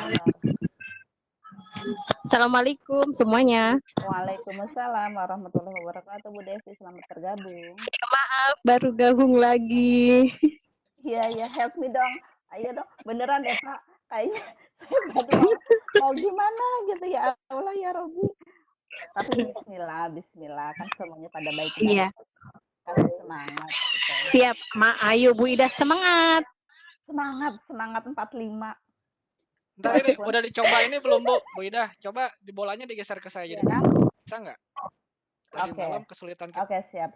Bentar. Assalamualaikum semuanya. Waalaikumsalam warahmatullahi wabarakatuh. Bu Devi, selamat tergabung. Ya, maaf, baru gabung lagi. Iya, help me dong. Ayo dong, beneran deh Pak. Kayaknya saya baru mau gimana gitu ya Allah ya Robi. Tapi Bismillah kan semuanya pada baik-baik. Iya, Kasih semangat gitu. siap. Ayo Bu Ida semangat. Semangat 45. Ntar ini Walaupun udah dicoba ini belum Bu Ida? Coba di bolanya digeser ke saya jadi ya. bisa nggak? Tadi malam kesulitan kita Oke, siap.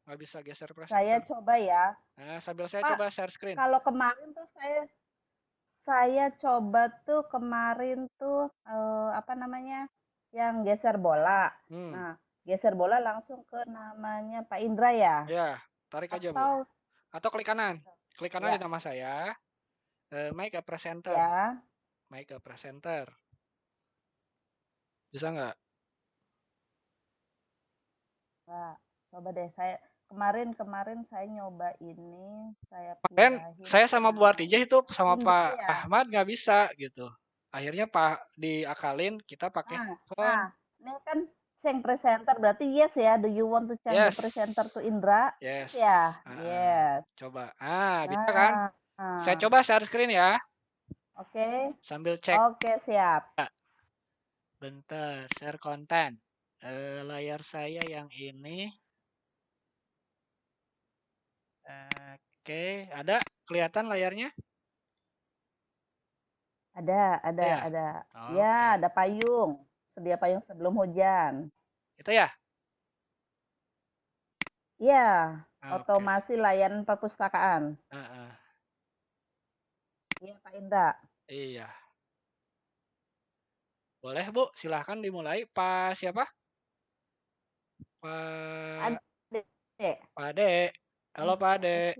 nggak bisa geser Saya presenter. coba ya. Nah, sambil saya Pak, coba share screen. kalau kemarin tuh saya coba tuh kemarin tuh apa namanya yang geser bola. Nah, geser bola langsung ke namanya Pak Indra ya? Ya, tarik aja Bu. Atau klik kanan. Klik kanan di nama saya. Make a presenter. Ya. Make a presenter. Bisa nggak? Nah, coba deh saya kemarin saya nyoba ini saya pindahin. Saya sama Bu Artijah itu sama Indra, Pak ya? Ahmad nggak bisa gitu. Akhirnya Pak diakalin kita pakai phone. Ini kan yang presenter berarti yes ya. Do you want to change the presenter to Indra? Yes. Ya. Yes. Coba. Bisa kan? Saya coba share screen ya. Oke. Sambil cek. Oke, siap. Bentar, share konten. Layar saya yang ini. Oke, ada kelihatan layarnya? Ada. Ya, ada payung. Sedia payung sebelum hujan. Itu ya? Iya, otomasi layanan perpustakaan. Iya, Pak Indra. Iya. Boleh, Bu. Silahkan dimulai. Pak siapa? Pak Ade. Halo, Pak Ade.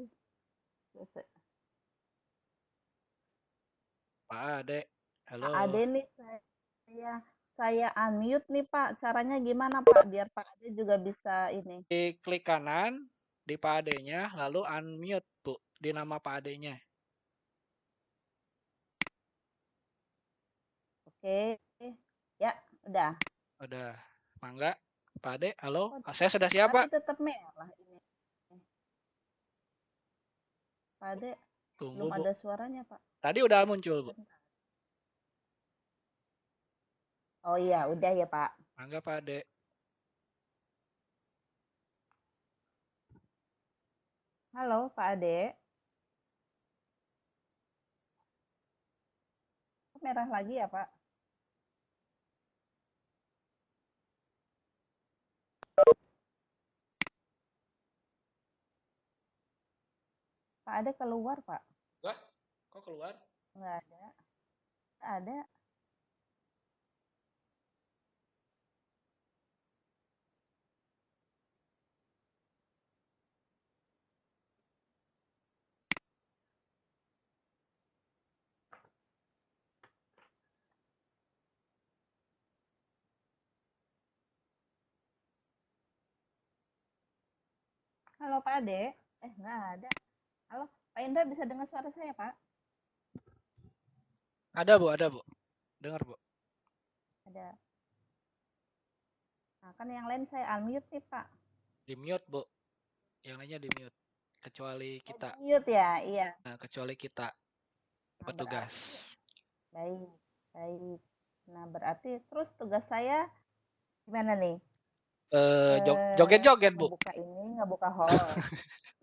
Pak Ade. Halo. Pak Ade nih saya unmute nih Pak. Caranya gimana Pak biar Pak Ade juga bisa ini? Klik kanan di Pak Ade-nya lalu unmute, Bu, di nama Pak Ade-nya. Oke. Ya, udah. Udah. Mangga. Pak Ade, halo. Saya sudah siap, Pak. Tapi tetap merah ini. Pak Ade, belum ada suaranya, Pak. Tadi udah muncul, Bu. Oh iya, udah ya, Pak. Mangga, Pak Ade. Halo, Pak Ade. Merah lagi ya, Pak? Pak Ade keluar, Pak. Wah, kok keluar? Nggak ada. Nggak ada. Halo Pak Ade, nggak ada. Halo, Pak Indra bisa dengar suara saya Pak? Ada Bu. Dengar Bu. Ada. Nah, kan yang lain saya unmute nih Pak. Di mute Bu. Yang lainnya di mute. Kecuali kita. Mute ya, iya. Nah, kecuali kita. Petugas. Baik. Nah, berarti terus tugas saya gimana nih? Joget-joget Bu. Ngebuka host.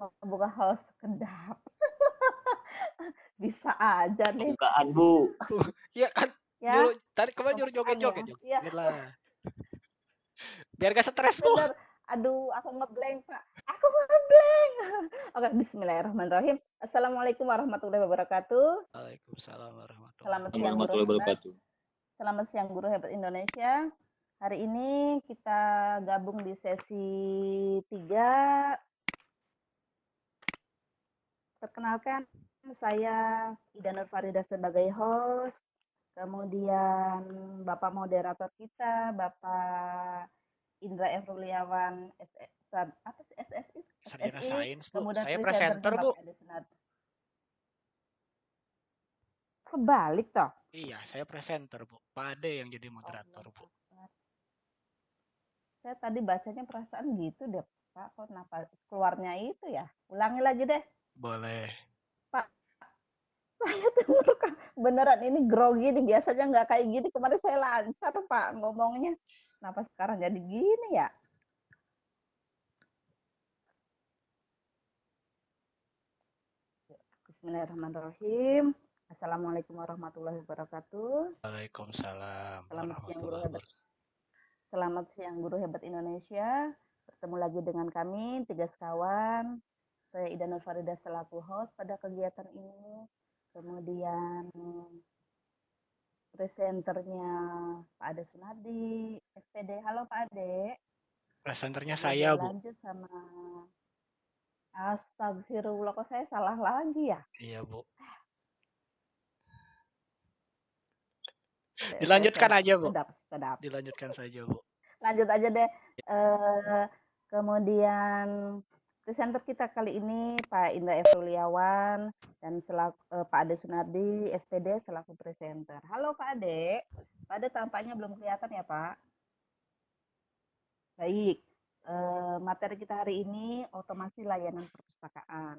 Ngebuka host kedap. Bisa aja nih. Bukaan Bu. Iya kan. Ya. Tadi kemarin nyuruh joget-joget. Ya. Lah. Biar gak stres Bu. Bener. Aduh, aku ngeblank Pak. Oke, bismillahirrahmanirrahim. Assalamualaikum warahmatullahi wabarakatuh. Waalaikumsalam warahmatullahi wabarakatuh. Selamat siang Guru Hebat Indonesia. Hari ini kita gabung di sesi 3. Perkenalkan, saya Ida Nur Farida sebagai host. Kemudian Bapak moderator kita, Bapak Indra F. Ruliawan, SSI? Sarjana Sains, Bu. Kemudian saya presenter, Bu. Kebalik toh. Iya, saya presenter, Bu. Pak Ade yang jadi Oh, moderator, Bu. saya tadi bacanya perasaan gitu deh, Pak. Kok kenapa keluarnya itu ya? Ulangi lagi deh. Boleh. Pak, saya tuh beneran ini grogi nih. Biasanya nggak kayak gini. Kemarin saya lancar, Pak, ngomongnya. Kenapa sekarang jadi gini ya? Bismillahirrahmanirrahim. Assalamualaikum warahmatullahi wabarakatuh. Waalaikumsalam Selamat siang guru warahmatullahi hebat. wabarakatuh. Selamat siang guru hebat Indonesia. Bertemu lagi dengan kami, 3 sekawan. Saya Ida Nur Farida selaku host pada kegiatan ini. Kemudian presenternya Pak Ade Sunardi, SPD. Halo Pak Ade. Presenternya saya, Kemudian Bu. lanjut sama Astagfirullah, kok saya salah lagi ya? Iya, Bu. Saya Dilanjutkan aja, Bu. sedap. Dilanjutkan saja, Bu. Lanjut aja deh. Kemudian presenter kita kali ini Pak Indra Efruliawan dan Pak Ade Sunardi, SPD selaku presenter. Halo Pak Ade. Pak Ade tampaknya belum kelihatan ya Pak? Baik. Materi kita hari ini otomasi layanan perpustakaan.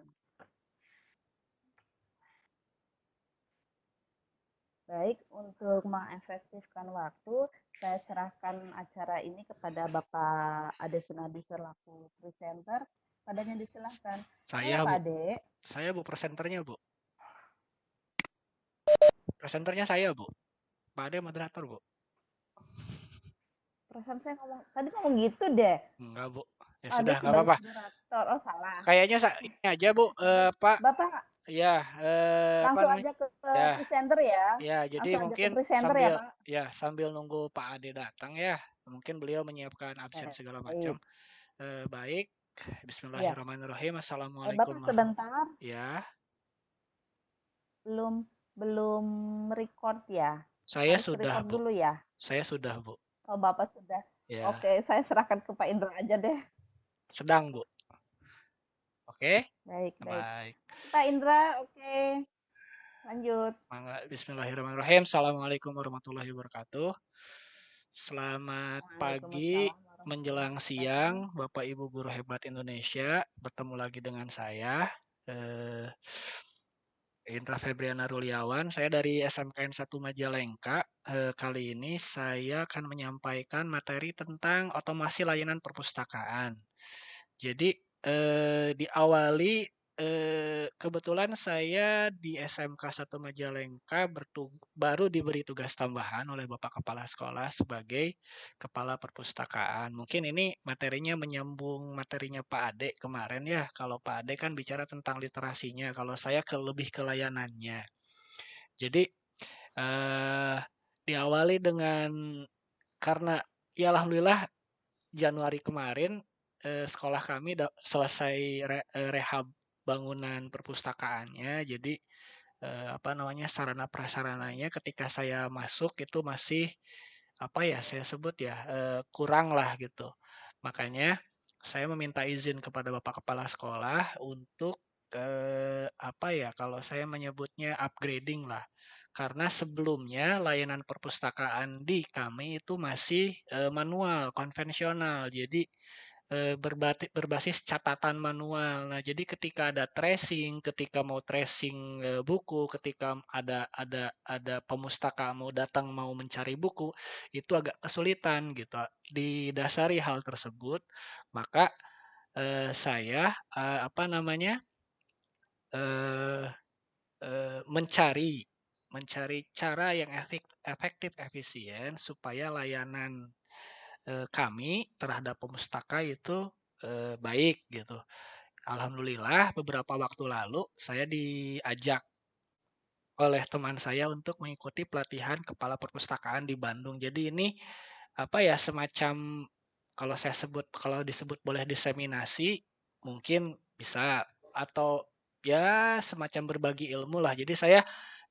Baik, untuk mengefektifkan waktu, saya serahkan acara ini kepada Bapak Ade Sunardi selaku presenter. Padanya disilahkan. Saya, Pak Bu. Ade. Saya, Bu, presenternya, Bu. Presenternya saya, Bu. Pak Ade moderator, Bu. Perasaan saya tadi ngomong gitu deh. Enggak, Bu. Ya Ada sudah, nggak sebagai apa-apa. moderator. Oh, salah. Kayaknya ini aja, Bu. Pak. Bapak Ya, langsung aja ke ya. presenter ya. Ya, jadi Langsung aja mungkin ke presenter ya, Pak. sambil nunggu Pak Ade datang ya, mungkin beliau menyiapkan absen segala macam. Baik. Bismillahirrahmanirrahim. Assalamualaikum. Bapak sebentar. Ya. Belum record ya? Saya Harus sudah, record Bu. dulu ya? Saya sudah, Bu. Oh, Bapak sudah. Ya. Oke, saya serahkan ke Pak Indra aja deh. Sedang, Bu. Oke? Baik. Baik. Pak Indra, oke. Lanjut. Bismillahirrahmanirrahim. Assalamualaikum warahmatullahi wabarakatuh. Selamat pagi menjelang siang, Bapak Ibu guru hebat Indonesia. Bertemu lagi dengan saya, Indra Febriana Ruliawan. Saya dari SMKN 1 Majalengka. Kali ini saya akan menyampaikan materi tentang otomasi layanan perpustakaan. Jadi diawali kebetulan saya di SMK 1 Majalengka baru diberi tugas tambahan oleh Bapak Kepala Sekolah sebagai Kepala Perpustakaan. Mungkin ini materinya menyambung materinya Pak Ade kemarin ya. Kalau Pak Ade kan bicara tentang literasinya, kalau saya lebih ke layanannya. Jadi diawali dengan karena ya alhamdulillah Januari kemarin sekolah kami selesai rehab bangunan perpustakaannya. Jadi sarana prasarananya ketika saya masuk itu masih saya sebut ya kurang lah gitu. Makanya saya meminta izin kepada Bapak Kepala Sekolah untuk kalau saya menyebutnya upgrading lah. Karena sebelumnya layanan perpustakaan di kami itu masih manual, konvensional. Jadi berbasis catatan manual. Nah, jadi ketika ada tracing, ketika mau tracing buku, ketika ada pemustaka mau datang mau mencari buku, itu agak kesulitan gitu. Didasari hal tersebut, maka saya mencari cara yang efektif, efisien supaya layanan kami terhadap pemustaka itu baik gitu. Alhamdulillah beberapa waktu lalu saya diajak oleh teman saya untuk mengikuti pelatihan kepala perpustakaan di Bandung. Jadi ini semacam kalau disebut boleh diseminasi mungkin bisa, atau ya semacam berbagi ilmu lah. Jadi saya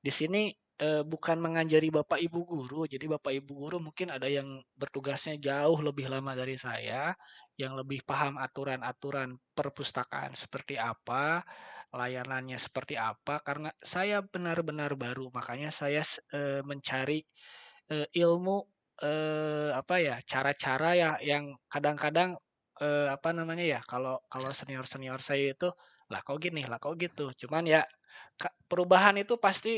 di sini bukan mengajari Bapak Ibu guru. Jadi Bapak Ibu guru mungkin ada yang bertugasnya jauh lebih lama dari saya, yang lebih paham aturan-aturan perpustakaan seperti apa. layanannya seperti apa karena saya benar-benar baru, makanya saya mencari ilmu apa ya, cara-cara ya yang kadang-kadang apa namanya ya, kalau kalau senior-senior saya itu, "Lah kok gini, lah kok gitu." Cuman ya perubahan itu pasti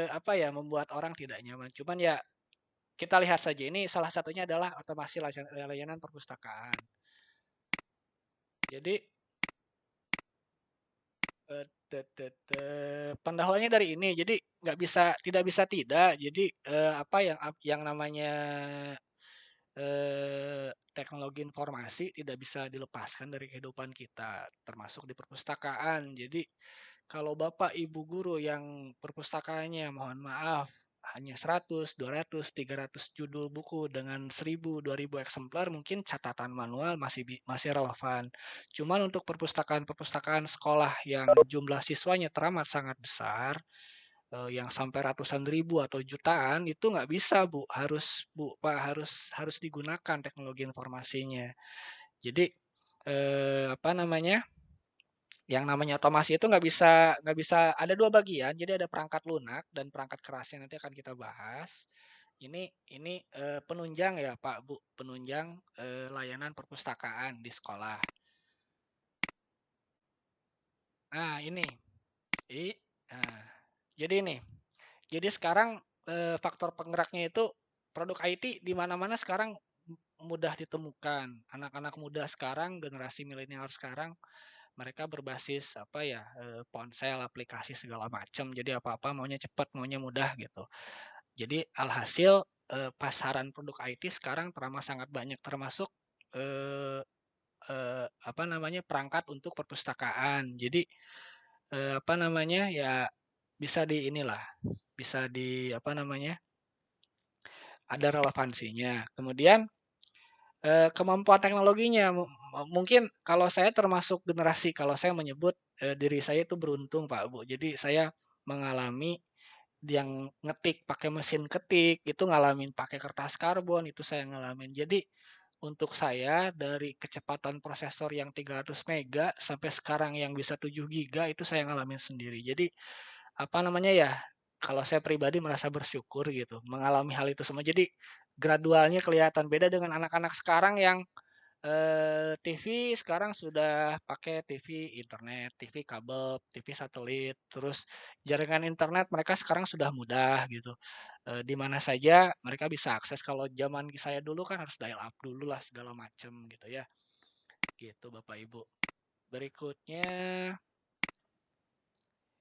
apa ya, membuat orang tidak nyaman. Cuman ya kita lihat saja, ini salah satunya adalah otomasi layanan perpustakaan. Jadi pendahuluannya dari ini, jadi tidak bisa tidak. Jadi apa yang namanya teknologi informasi tidak bisa dilepaskan dari kehidupan kita, termasuk di perpustakaan. Jadi kalau Bapak Ibu guru yang perpustakaannya mohon maaf hanya 100, 200, 300 judul buku dengan 1000, 2000 eksemplar, mungkin catatan manual masih relevan. Cuman untuk perpustakaan-perpustakaan sekolah yang jumlah siswanya teramat sangat besar, yang sampai ratusan ribu atau jutaan, itu nggak bisa Bu, Pak, harus digunakan teknologi informasinya. Jadi apa namanya? Yang namanya otomasi itu nggak bisa ada dua bagian. Jadi ada perangkat lunak dan perangkat keras yang nanti akan kita bahas. Ini penunjang ya Pak Bu, penunjang layanan perpustakaan di sekolah. Nah ini, nah, jadi ini. Jadi sekarang faktor penggeraknya itu produk IT di mana-mana sekarang mudah ditemukan. Anak-anak muda sekarang, generasi milenial sekarang, mereka berbasis apa ya, ponsel, aplikasi segala macam. Jadi apa-apa maunya cepat, maunya mudah gitu. Jadi alhasil pasaran produk IT sekarang teramat sangat banyak, termasuk apa namanya, perangkat untuk perpustakaan. Jadi apa namanya ya, bisa di inilah, bisa di apa namanya, ada relevansinya. Kemudian kemampuan teknologinya mungkin kalau saya termasuk generasi, kalau saya menyebut diri saya itu beruntung Pak Bu. Jadi saya mengalami yang ngetik pakai mesin ketik, itu ngalamin pakai kertas karbon, itu saya ngalamin. Jadi untuk saya dari kecepatan prosesor yang 300 mega sampai sekarang yang bisa 7 giga itu saya ngalamin sendiri. Jadi apa namanya ya, kalau saya pribadi merasa bersyukur gitu mengalami hal itu semua. Jadi gradualnya kelihatan beda dengan anak-anak sekarang yang TV sekarang sudah pakai TV internet, TV kabel, TV satelit, terus jaringan internet mereka sekarang sudah mudah gitu. Di mana saja mereka bisa akses. Kalau zaman saya dulu kan harus dial up dulu lah segala macam gitu ya. Gitu Bapak Ibu. Berikutnya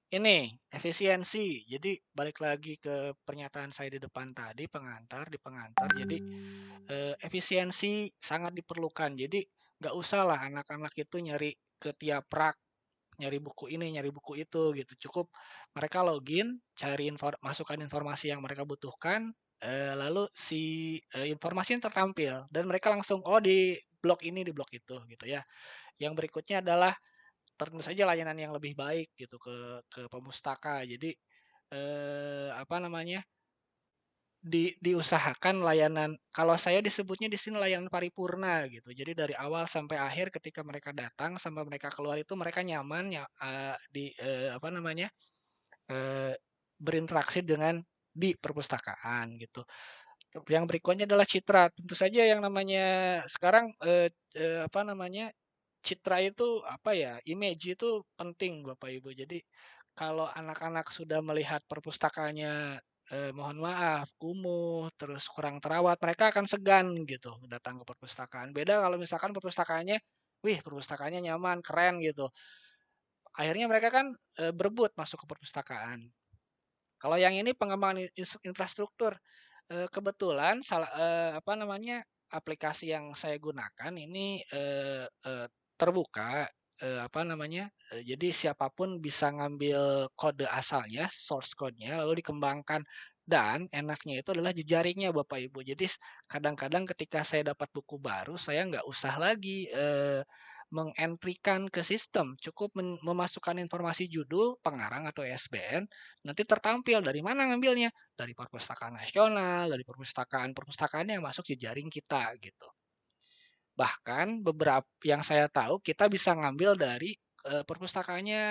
ini efisiensi. Jadi balik lagi ke pernyataan saya di depan tadi, di pengantar. Jadi efisiensi sangat diperlukan. Jadi nggak usah lah anak-anak itu nyari ke tiap rak, nyari buku ini, nyari buku itu gitu. Cukup mereka login, cari masukkan informasi yang mereka butuhkan, lalu si informasi yang tertampil dan mereka langsung oh di blok ini, di blok itu gitu ya. Yang berikutnya adalah tentu saja layanan yang lebih baik gitu ke pemustaka. Jadi apa namanya? Diusahakan layanan, kalau saya disebutnya di sini layanan paripurna gitu. Jadi dari awal sampai akhir ketika mereka datang sampai mereka keluar itu mereka nyaman ya apa namanya? Berinteraksi dengan di perpustakaan gitu. Yang berikutnya adalah citra. Tentu saja yang namanya sekarang apa namanya? Citra itu apa ya? Image itu penting Bapak Ibu. Jadi kalau anak-anak sudah melihat perpustakaannya mohon maaf kumuh, terus kurang terawat, mereka akan segan gitu datang ke perpustakaan. Beda kalau misalkan perpustakaannya, wih perpustakaannya nyaman, keren gitu. Akhirnya mereka kan berebut masuk ke perpustakaan. Kalau yang ini pengembangan infrastruktur, kebetulan apa namanya, aplikasi yang saya gunakan ini terbuka, apa namanya, jadi siapapun bisa ngambil kode asalnya, source code-nya, lalu dikembangkan dan enaknya itu adalah jejaringnya Bapak Ibu. Jadi kadang-kadang ketika saya dapat buku baru, saya nggak usah lagi ke sistem, cukup memasukkan informasi judul, pengarang atau ISBN, nanti tertampil dari mana ngambilnya, dari perpustakaan nasional, dari perpustakaan yang masuk jejaring kita gitu. Bahkan beberapa yang saya tahu kita bisa ngambil dari perpustakaannya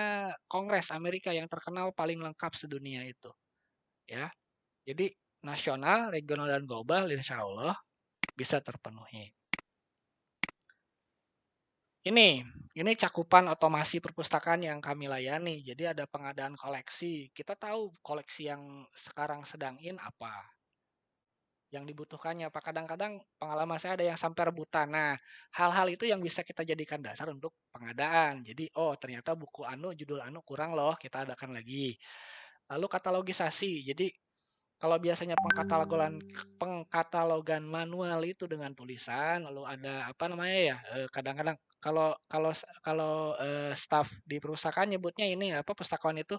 Kongres Amerika yang terkenal paling lengkap sedunia itu, ya. Jadi nasional, regional, dan global insya Allah bisa terpenuhi. Ini cakupan otomasi perpustakaan yang kami layani. Jadi ada pengadaan koleksi. Kita tahu koleksi yang sekarang sedang in apa, yang dibutuhkannya apa. Kadang-kadang pengalaman saya ada yang sampai rebutan. Nah, hal-hal itu yang bisa kita jadikan dasar untuk pengadaan. Jadi, oh ternyata buku judul kurang loh, kita adakan lagi. Lalu katalogisasi. Jadi kalau biasanya pengkatalogan manual itu dengan tulisan, lalu ada apa namanya ya? Kadang-kadang kalau kalau kalau staf di perusahaan nyebutnya ini apa, pustakawan itu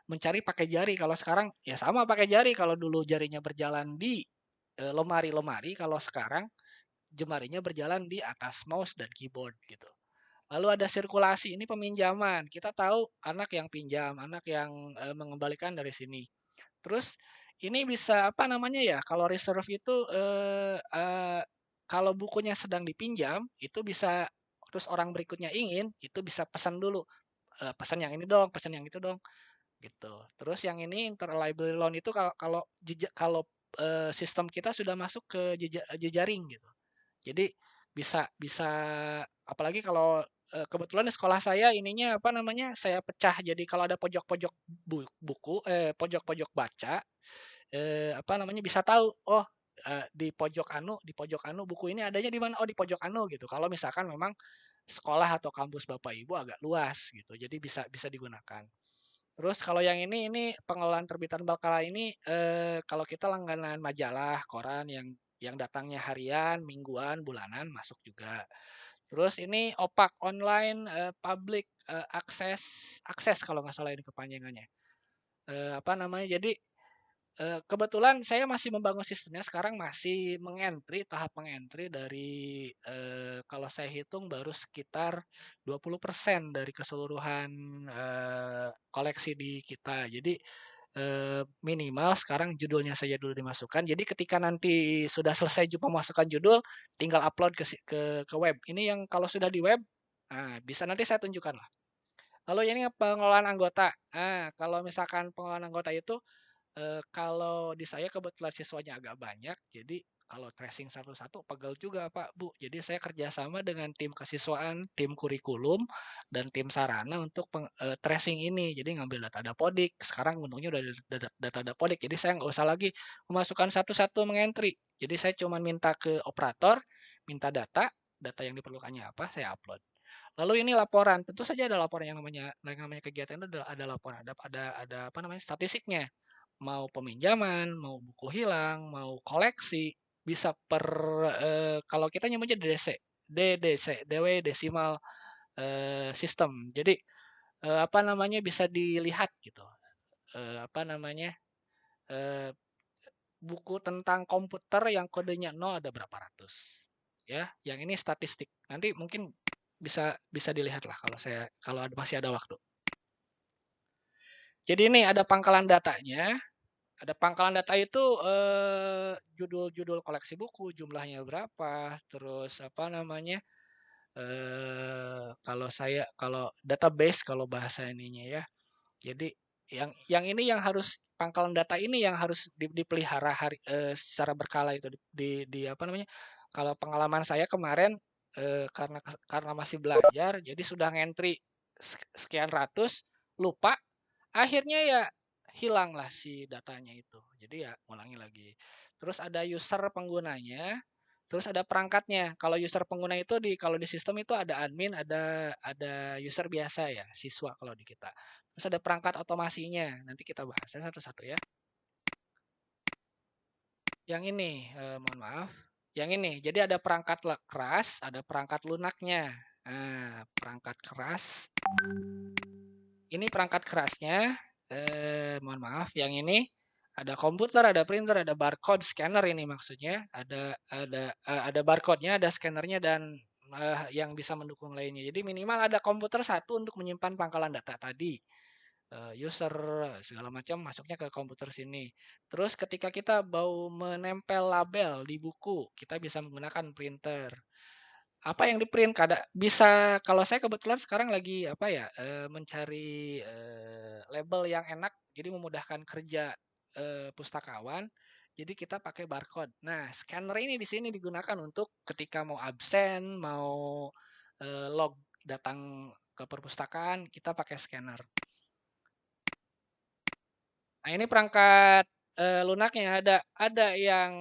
mencari pakai jari. Kalau sekarang ya sama pakai jari. Kalau dulu jarinya berjalan di lemari-lemari, kalau sekarang jemarinya berjalan di atas mouse dan keyboard gitu. Lalu ada sirkulasi, ini peminjaman. Kita tahu anak yang pinjam, anak yang mengembalikan dari sini. Terus ini bisa apa namanya ya? Kalau reserve itu kalau bukunya sedang dipinjam itu bisa, terus orang berikutnya ingin, itu bisa pesan dulu. Pesan yang ini dong, pesan yang itu dong, gitu. Terus yang ini interlibrary loan itu kalau sistem kita sudah masuk ke jejaring gitu. Jadi bisa bisa apalagi kalau kebetulan di sekolah saya ininya apa namanya, saya pecah jadi kalau ada pojok-pojok buku pojok-pojok baca apa namanya, bisa tahu, oh di pojok anu buku ini adanya di mana, oh di pojok anu gitu. Kalau misalkan memang sekolah atau kampus Bapak Ibu agak luas gitu, jadi bisa bisa digunakan. Terus kalau yang ini pengelolaan terbitan Balkala ini kalau kita langganan majalah, koran yang datangnya harian, mingguan, bulanan masuk juga. Terus ini OPAK online public akses kalau nggak salah ini kepanjangannya. Apa namanya? Jadi kebetulan saya masih membangun sistemnya sekarang, masih tahap mengentry dari kalau saya hitung baru sekitar 20% dari keseluruhan koleksi di kita. Jadi minimal sekarang judulnya saja dulu dimasukkan. Jadi ketika nanti sudah selesai memasukkan judul, tinggal upload ke web. Ini yang kalau sudah di web, bisa nanti saya tunjukkan lah. Lalu ini pengelolaan anggota. Kalau misalkan pengelolaan anggota itu kalau di saya kebetulan siswanya agak banyak, jadi kalau tracing satu-satu pegel juga Pak, Bu. Jadi saya kerjasama dengan tim kesiswaan, tim kurikulum, dan tim sarana untuk tracing ini. Jadi ngambil data Dapodik, sekarang untungnya udah data Dapodik, jadi saya nggak usah lagi memasukkan satu-satu mengentry. Jadi saya cuma minta ke operator, minta data yang diperlukannya apa, saya upload. Lalu ini laporan, tentu saja ada laporan yang namanya kegiatan itu ada laporan, ada apa namanya, statistiknya. Mau peminjaman, mau buku hilang, mau koleksi, bisa kalau kita nyebutnya DW desimal sistem. Jadi apa namanya, bisa dilihat gitu. Apa namanya, buku tentang komputer yang kodenya 0 ada berapa ratus. Ya, yang ini statistik. Nanti mungkin bisa dilihat lah kalau masih ada waktu. Jadi ini ada pangkalan datanya. Ada pangkalan data itu judul-judul koleksi buku, jumlahnya berapa, terus apa namanya, kalau database kalau bahasa ininya ya. Jadi yang ini yang harus pangkalan data ini yang harus dipelihara secara berkala itu di apa namanya. Kalau pengalaman saya kemarin karena masih belajar, jadi sudah ngentri sekian ratus, lupa, akhirnya ya hilanglah si datanya itu. Jadi ya ulangi lagi. Terus ada user penggunanya, terus ada perangkatnya. Kalau user pengguna itu kalau di sistem itu ada admin, ada user biasa ya, siswa kalau di kita. Terus ada perangkat otomasinya. Nanti kita bahas satu-satu ya. Yang ini, mohon maaf. Yang ini, jadi ada perangkat keras, ada perangkat lunaknya. Nah, perangkat keras. Ini perangkat kerasnya. Mohon maaf, yang ini ada komputer, ada printer, ada barcode scanner ini maksudnya. Ada barcode-nya, ada scannernya, dan yang bisa mendukung lainnya. Jadi minimal ada komputer satu untuk menyimpan pangkalan data tadi. User segala macam masuknya ke komputer sini. Terus ketika kita mau menempel label di buku, kita bisa menggunakan printer. apa yang di-print bisa kalau saya kebetulan sekarang lagi apa ya, mencari, label yang enak, jadi memudahkan kerja, pustakawan, jadi kita pakai barcode. Nah, scanner ini di sini digunakan untuk ketika mau absen, mau, log datang ke perpustakaan, kita pakai scanner. Nah, ini perangkat, lunaknya ada yang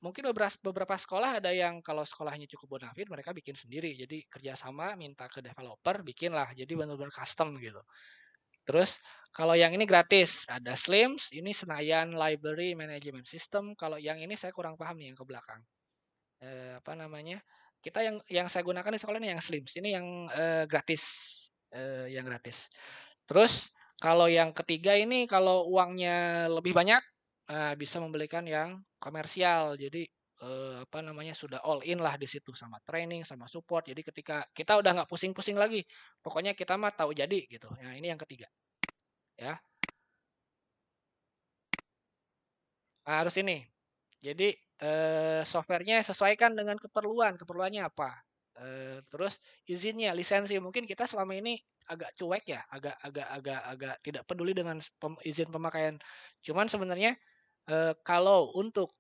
mungkin beberapa sekolah ada yang kalau sekolahnya cukup bonafit mereka bikin sendiri. Jadi kerjasama minta ke developer bikinlah, jadi benar-benar custom gitu. Terus kalau yang ini gratis, ada SLIMS, ini Senayan Library Management System. Kalau yang ini saya kurang paham nih yang ke belakang. Apa namanya, kita yang saya gunakan di sekolah ini yang SLIMS, ini yang, gratis, yang gratis. Terus kalau yang ketiga ini kalau uangnya lebih banyak, bisa membelikan yang komersial. Jadi, apa namanya, sudah all in lah di situ sama training, sama support. Jadi ketika kita udah nggak pusing-pusing lagi, pokoknya kita mah tahu jadi gitu. Nah, ini yang ketiga, ya. Nah, harus ini. Jadi, software-nya sesuaikan dengan keperluannya apa. Terus izinnya, lisensi, mungkin kita selama ini agak cuek ya, agak tidak peduli dengan izin pemakaian. Cuman sebenarnya, kalau untuk,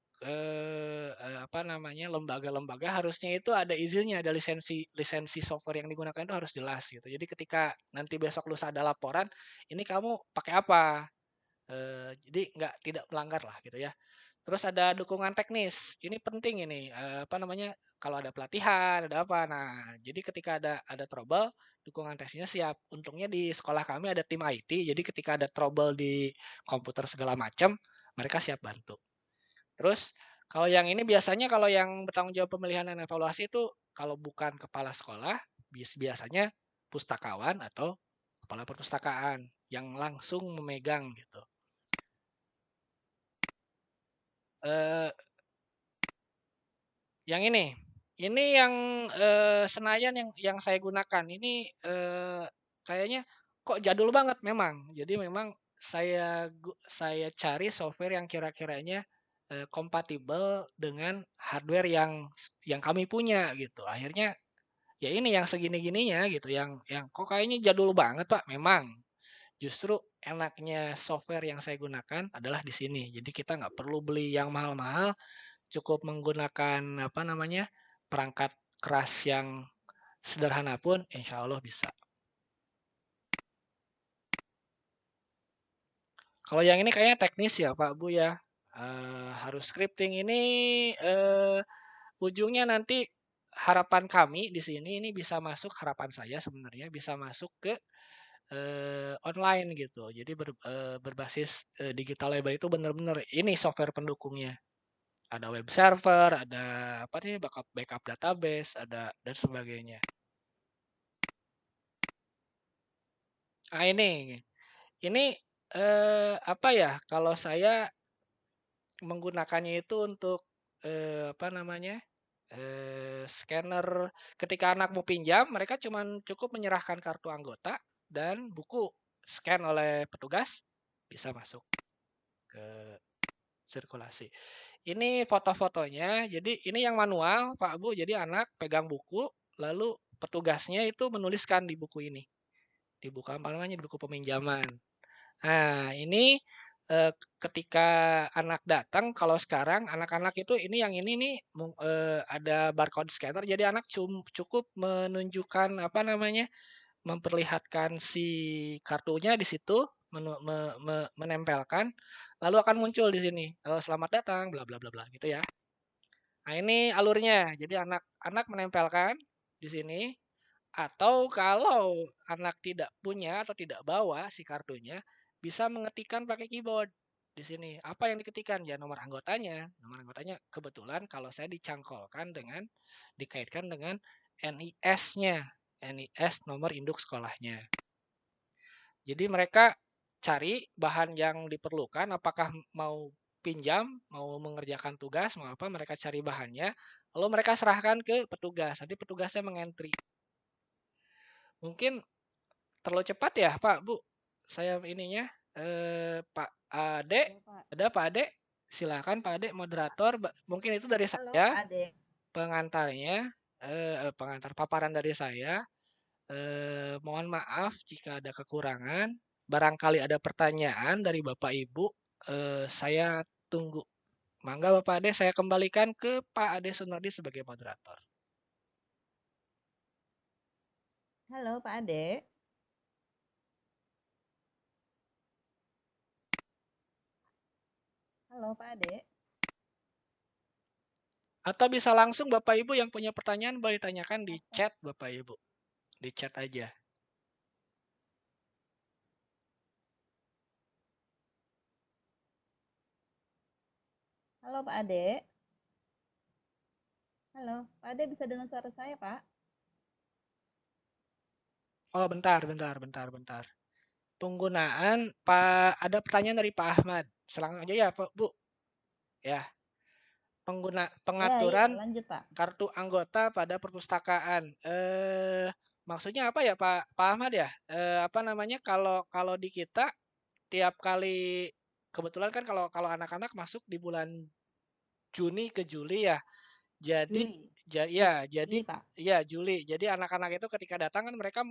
apa namanya, lembaga-lembaga harusnya itu ada izinnya, ada lisensi lisensi software yang digunakan itu harus jelas gitu. Jadi ketika nanti besok lusa ada laporan, ini kamu pakai apa? Jadi tidak melanggar lah gitu ya. Terus ada dukungan teknis, ini penting ini, apa namanya, kalau ada pelatihan, ada apa. Nah, jadi ketika ada trouble, dukungan teknisnya siap. Untungnya di sekolah kami ada tim IT, jadi ketika ada trouble di komputer segala macam, mereka siap bantu. Terus kalau yang ini biasanya kalau yang bertanggung jawab pemilihan dan evaluasi itu kalau bukan kepala sekolah, biasanya pustakawan atau kepala perpustakaan yang langsung memegang gitu. Eee, yang ini yang, Senayan yang saya gunakan ini, kayaknya kok jadul banget memang. Jadi memang saya cari software yang kira-kiranya, kompatibel dengan hardware yang kami punya gitu. Akhirnya ya ini yang segini-gininya gitu, yang kok kayaknya jadul banget, Pak. Memang, justru enaknya software yang saya gunakan adalah di sini. Jadi kita nggak perlu beli yang mahal-mahal, cukup menggunakan apa namanya, perangkat keras yang sederhana pun insya Allah bisa. Kalau yang ini kayaknya teknis ya Pak Bu ya, harus scripting ini, ujungnya nanti harapan kami di sini ini bisa masuk harapan saya sebenarnya bisa masuk ke, online gitu. Jadi berbasis, digital label itu benar-benar ini software pendukungnya. Ada web server, ada apa nih, backup database, ada dan sebagainya. Nah ini, apa ya, kalau saya menggunakannya itu untuk, apa namanya, scanner ketika anak mau pinjam, mereka cukup menyerahkan kartu anggota dan buku, scan oleh petugas, bisa masuk ke sirkulasi. Ini foto-fotonya, jadi ini yang manual, Pak Bu, jadi anak pegang buku, lalu petugasnya itu menuliskan di buku ini, di buku apa namanya, di buku peminjaman. Nah, ini, ketika anak datang, kalau sekarang anak-anak itu ini nih, ada barcode scanner, jadi anak cukup menunjukkan, apa namanya, memperlihatkan si kartunya di situ, menempelkan, lalu akan muncul di sini, "Selamat datang, bla bla bla bla," gitu ya. Nah, ini alurnya, jadi anak menempelkan di sini, atau kalau anak tidak punya atau tidak bawa si kartunya, bisa mengetikkan pakai keyboard di sini. Apa yang diketikkan? Ya nomor anggotanya. Nomor anggotanya kebetulan kalau saya dikaitkan dengan NIS-nya. NIS nomor induk sekolahnya. Jadi mereka cari bahan yang diperlukan, apakah mau pinjam, mau mengerjakan tugas, mau apa, mereka cari bahannya, lalu mereka serahkan ke petugas. Nanti petugasnya mengentri. Mungkin terlalu cepat ya, Pak, Bu? Saya ininya, Pak Ade, Iya, Pak. ada Pak Ade? Silakan Pak Ade, moderator. Mungkin itu dari Halo, saya, Pak Ade. pengantarnya. paparan dari saya. Mohon maaf jika ada kekurangan. Barangkali ada pertanyaan dari Bapak Ibu, saya tunggu. Mangga Bapak Ade, saya kembalikan ke Pak Ade Sunardi sebagai moderator. Halo Pak Ade. Halo Pak Ade. Atau bisa langsung Bapak Ibu yang punya pertanyaan boleh tanyakan di chat Bapak Ibu. Di chat aja. Halo Pak Ade. Halo, Pak Ade bisa dengar suara saya, Pak? Oh, bentar. Penggunaan Pak, ada pertanyaan dari Pak Ahmad. Selang aja ya, Pak, Bu. Ya. Pengaturan Ya, lanjut, Pak. kartu anggota pada perpustakaan. Maksudnya apa ya, Pak Ahmad ya? Apa namanya? Kalau di kita tiap kali kebetulan kan kalau anak-anak masuk di bulan Juni ke Juli ya. Jadi Juli, Pak. Juli. Jadi anak-anak itu ketika datang kan mereka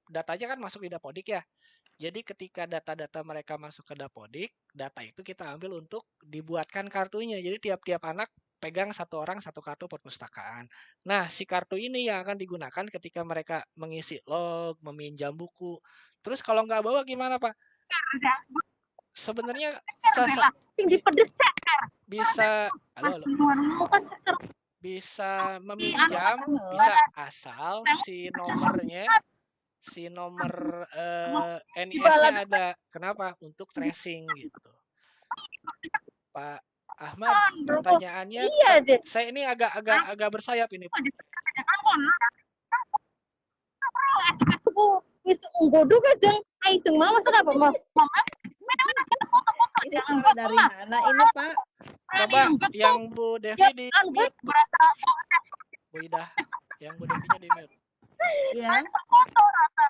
datanya kan masuk di Dapodik ya. Jadi ketika data-data mereka masuk ke Dapodik, data itu kita ambil untuk dibuatkan kartunya. Jadi tiap-tiap anak pegang satu orang satu kartu perpustakaan. Nah, si kartu ini yang akan digunakan ketika mereka mengisi log, meminjam buku. Terus kalau nggak bawa gimana, Pak? Sebenarnya bisa meminjam, bisa asal si nomor NIS-nya ada. Kenapa? Untuk tracing gitu. Pak Ahmad, pertanyaannya saya ini agak bersayap ini. Ini suara dari mana ini, Pak? Coba yang Bu Devi di mute. Bu Ida, yang Bu Devinya di mute. Ya.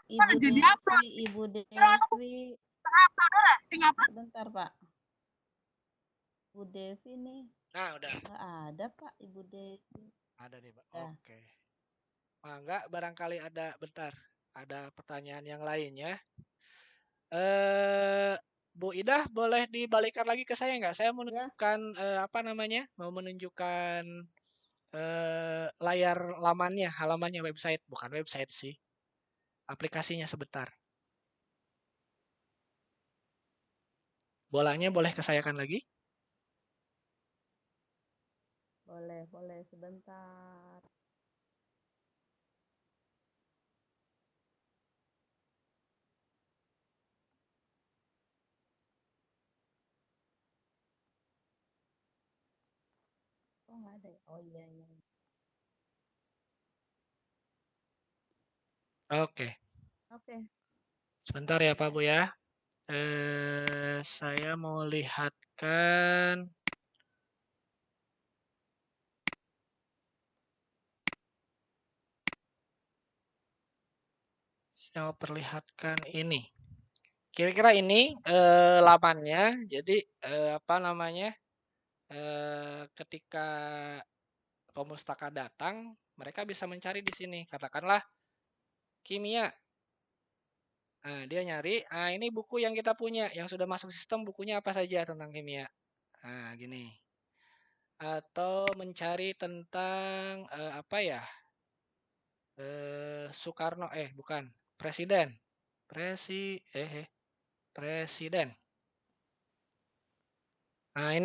Ibu Devi. Bentar, Pak. Bu Devi nih. Nah, udah. Nggak ada, Pak, Ibu Devi. Ada nih, Pak. Ya. Oke. Enggak, barangkali ada, bentar. Ada pertanyaan yang lainnya. Bu Ida, boleh dibalikkan lagi ke saya nggak? Saya menunjukkan mau menunjukkan layar halamannya website, bukan website sih, aplikasinya sebentar. Bolanya boleh kesayakan lagi? Boleh sebentar. Oh, nggak ada. Oh iya. Oke. Sebentar ya Pak Bu ya. Saya mau lihatkan. Saya mau perlihatkan ini. Kira-kira ini lamannya. Jadi ketika pemustaka datang, mereka bisa mencari di sini. Katakanlah kimia. Nah, dia nyari, ini buku yang kita punya, yang sudah masuk sistem, bukunya apa saja tentang kimia. Nah, gini. Atau mencari tentang Soekarno, bukan, Presiden. Presiden. Nah,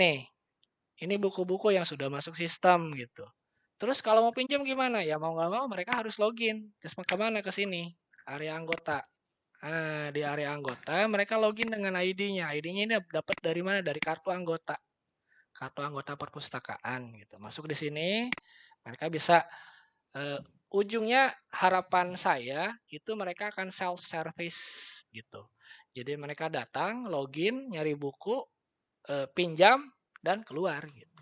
ini buku-buku yang sudah masuk sistem gitu. Terus kalau mau pinjam gimana? Ya mau nggak mau mereka harus login. Terus kemana? Ke sini, area anggota. Nah, di area anggota mereka login dengan ID-nya. ID-nya ini dapat dari mana? Dari kartu anggota. Kartu anggota perpustakaan gitu. Masuk di sini, mereka bisa ujungnya harapan saya itu mereka akan self service gitu. Jadi mereka datang, login, nyari buku, pinjam dan keluar gitu.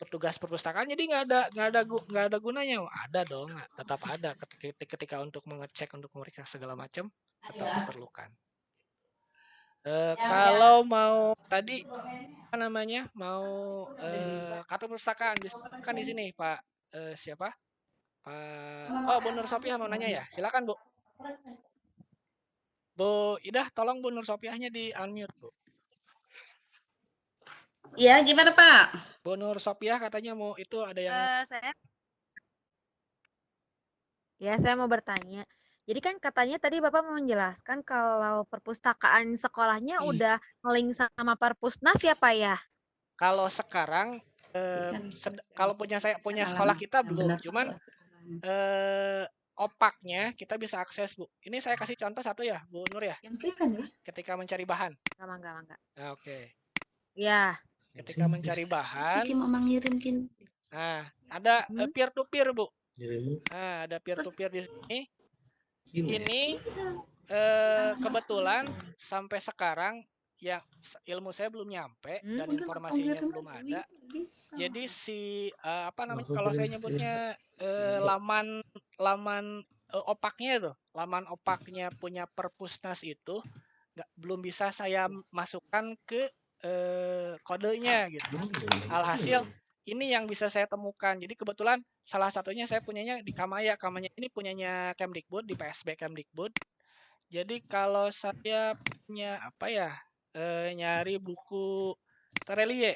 Petugas perpustakaan jadi nggak ada gunanya. Ada dong, tetap ada ketika untuk mengecek, untuk memeriksa segala macam tetap diperlukan. Kalau mau tadi mau kartu perpustakaan bisa kan di sini Pak siapa? Oh, Bu Nur Sopiah mau nanya ya? Silakan, Bu. Bu Ida, tolong Bu Nur Sopiahnya di unmute, Bu. Iya, gimana Pak? Bu Nur Sopiah katanya mau itu ada yang saya mau bertanya. Jadi kan katanya tadi Bapak mau menjelaskan kalau perpustakaan sekolahnya udah link sama Perpusnas ya Pak ya? kalau sekarang kalau punya sekolah kita belum, cuman opaknya kita bisa akses, Bu. Ini saya kasih contoh satu ya, Bu Nur ya. Ketika mencari bahan. Enggak. Oke. Ya. Ketika mencari bahan. Mau mengirimkan. Nah, ada peer to peer, Bu. Nah, ada peer to peer di sini. Ini kebetulan sampai sekarang yang ilmu saya belum nyampe dan informasinya belum ada. Jadi kalau saya nyebutnya laman opaknya itu, laman opaknya punya Perpusnas itu belum bisa saya masukkan ke kodenya gitu. Alhasil ini yang bisa saya temukan. Jadi kebetulan salah satunya saya punyanya di Kamaya. Kamaya ini punyanya Kemdikbud, di PSB Kemdikbud. Jadi kalau saya punya nyari buku Terelie.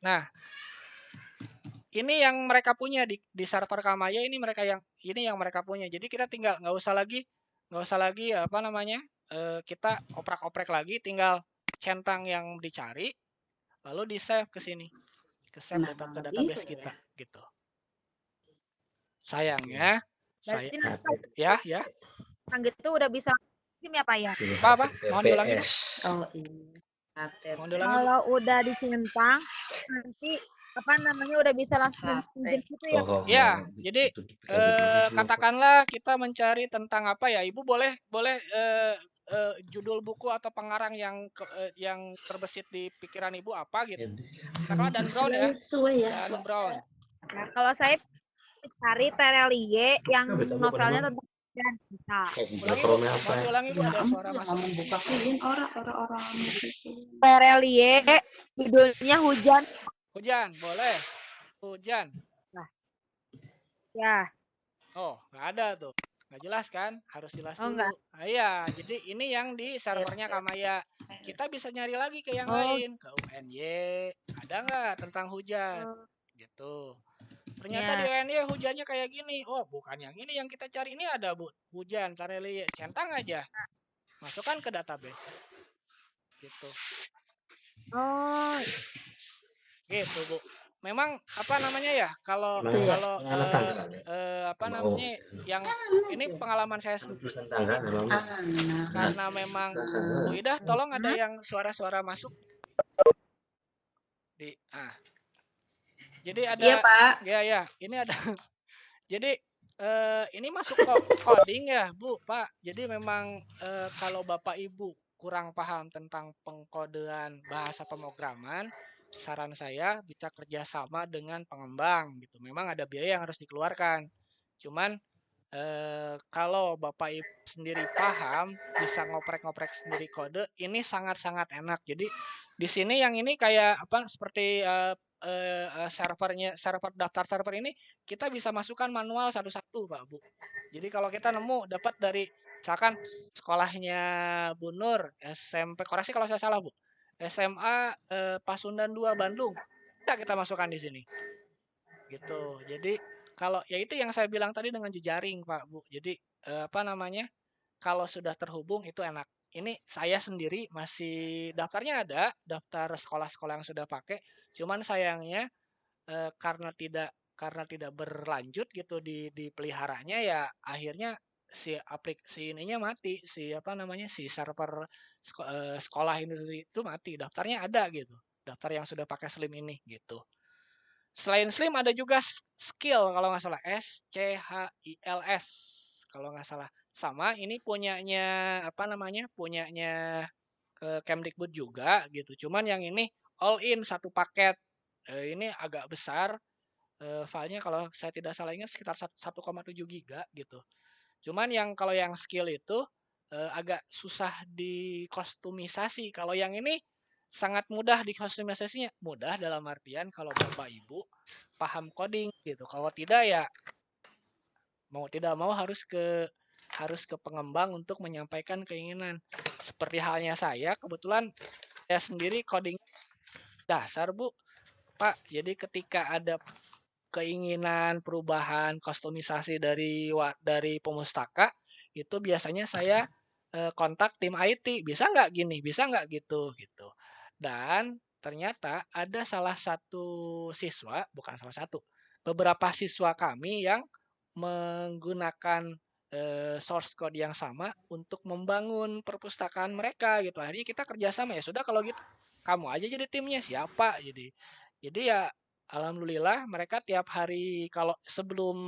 Nah, ini yang mereka punya di server Kamaya, ini yang mereka punya. Jadi kita tinggal nggak usah lagi kita oprek-oprek lagi, tinggal centang yang dicari, lalu di save ke sini, ke save ke database kita, gitu. Sayangnya, ya. Yang gitu udah bisa kirim ya Pak ya? Apa? Mohon diulangi, Bu. Oh iya. Kalau udah dicentang, nanti udah bisa langsung pinjam gitu ya? Ya, jadi katakanlah kita mencari tentang apa ya, Ibu boleh judul buku atau pengarang yang terbesit di pikiran Ibu apa gitu. Katakanlah Dan Brown ya. Dan Brown. Nah, kalau saya cari Terelie yang novelnya tentang dan bisa. Ulangi Bu, ada suara masuk. Orang-orang Terelie judulnya Hujan. Hujan, boleh. Hujan. Nah. Ya. Oh, nggak ada tuh. Nggak jelas kan? Harus jelas dulu. Enggak. Nah, iya, jadi ini yang di servernya Kamaya. Kita bisa nyari lagi ke yang lain, ke UNY. Ada nggak tentang hujan? Gitu. Ternyata di UNY hujannya kayak gini. Oh, bukan yang ini yang kita cari. Ini ada, Bu. Hujan, Terelie. Centang aja. Masukkan ke database. Gitu. Oh. Gitu, Bu. Memang kalau yang ini pengalaman saya sendiri. Karena memang Bu Ida, tolong ada yang suara-suara masuk jadi ada. Iya Pak. Ya, ini ada. Jadi ini masuk coding ya, Bu, Pak. Jadi memang kalau Bapak Ibu kurang paham tentang pengkodean bahasa pemrograman, saran saya bisa kerjasama dengan pengembang gitu. Memang ada biaya yang harus dikeluarkan. Cuman kalau Bapak Ibu sendiri paham, bisa ngoprek-ngoprek sendiri kode, ini sangat-sangat enak. Jadi di sini yang ini kayak seperti server daftar server ini kita bisa masukkan manual satu-satu, Pak Bu. Jadi kalau kita nemu dapat dari misalkan sekolahnya Bu Nur, SMP, koreksi kalau saya salah Bu, SMA Pasundan 2 Bandung, kita masukkan di sini. Gitu. Jadi kalau ya itu yang saya bilang tadi dengan jejaring, Pak Bu. Jadi kalau sudah terhubung itu enak. Ini saya sendiri masih daftarnya ada, daftar sekolah-sekolah yang sudah pakai. Cuman sayangnya karena tidak berlanjut gitu di peliharanya, ya akhirnya si ininya mati, si server sekolah ini itu mati. Daftarnya ada gitu. Daftar yang sudah pakai Slim ini gitu. Selain Slim ada juga Skill kalau nggak salah, SCHILS kalau nggak salah. Sama ini punyanya Kemdikbud juga gitu. Cuman yang ini all in satu paket. Ini agak besar. Filenya kalau saya tidak salah ingat sekitar 1,7 giga gitu. Cuman kalau yang Skill itu agak susah dikostumisasi. Kalau yang ini sangat mudah dikostumisasinya. Mudah dalam artian kalau Bapak Ibu paham coding gitu. Kalau tidak ya mau tidak mau harus ke pengembang untuk menyampaikan keinginan. Seperti halnya saya, kebetulan saya sendiri coding dasar, Bu. Pak, jadi ketika ada keinginan perubahan kostumisasi dari pemustaka, itu biasanya saya kontak tim IT, bisa nggak gini, bisa nggak gitu. Dan ternyata ada salah satu siswa, bukan salah satu, beberapa siswa kami yang menggunakan source code yang sama untuk membangun perpustakaan mereka gitu. Akhirnya kita kerjasama, ya sudah kalau gitu kamu aja jadi timnya, siapa jadi ya alhamdulillah mereka tiap hari kalau sebelum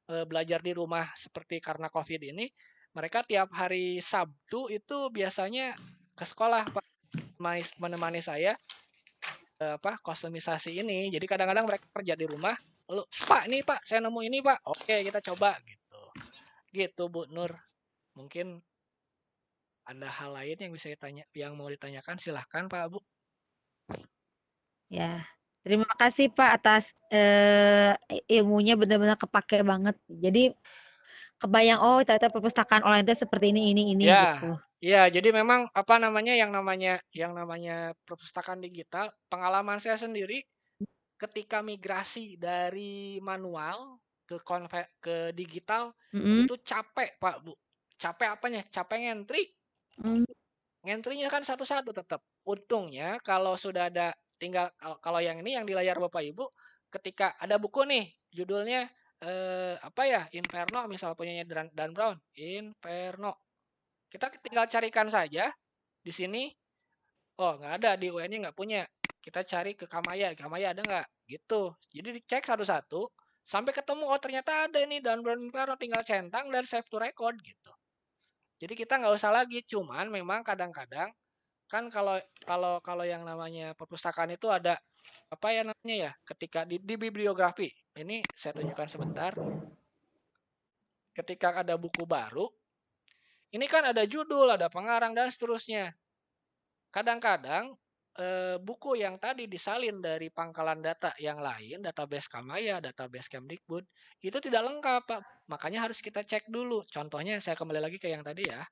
belajar di rumah seperti karena COVID ini, mereka tiap hari Sabtu itu biasanya ke sekolah, Pak, menemani saya kostumisasi ini. Jadi kadang-kadang mereka kerja di rumah, lalu Pak ini Pak saya nemu ini Pak, oke kita coba gitu Bu Nur. Mungkin ada hal lain yang mau ditanyakan, silahkan Pak Bu. Ya, terima kasih Pak atas ilmunya, benar-benar kepake banget. Jadi kebayang, oh ternyata perpustakaan online itu seperti ini Ya, gitu. ya, jadi memang yang namanya perpustakaan digital, pengalaman saya sendiri ketika migrasi dari manual ke digital itu capek Pak Bu. Capek apanya? Capek ngentri. Ngentrinya kan satu-satu tetap. Untungnya kalau sudah ada kalau yang ini yang di layar Bapak Ibu, ketika ada buku nih judulnya Inferno, misal punyanya Dan Brown, Inferno. Kita tinggal carikan saja di sini. Oh, nggak ada, di UN-nya nggak punya. Kita cari ke Kamaya ada nggak? Gitu. Jadi dicek satu-satu sampai ketemu, oh ternyata ada ini Dan Brown Inferno, tinggal centang dan save to record gitu. Jadi kita nggak usah lagi. Cuman memang kadang-kadang kan kalau yang namanya perpustakaan itu ada ketika di bibliografi. Ini saya tunjukkan sebentar. Ketika ada buku baru, ini kan ada judul, ada pengarang dan seterusnya. Kadang-kadang buku yang tadi disalin dari pangkalan data yang lain, database Kamaya, database Kemdikbud, itu tidak lengkap, Pak. Makanya harus kita cek dulu. Contohnya saya kembali lagi ke yang tadi ya.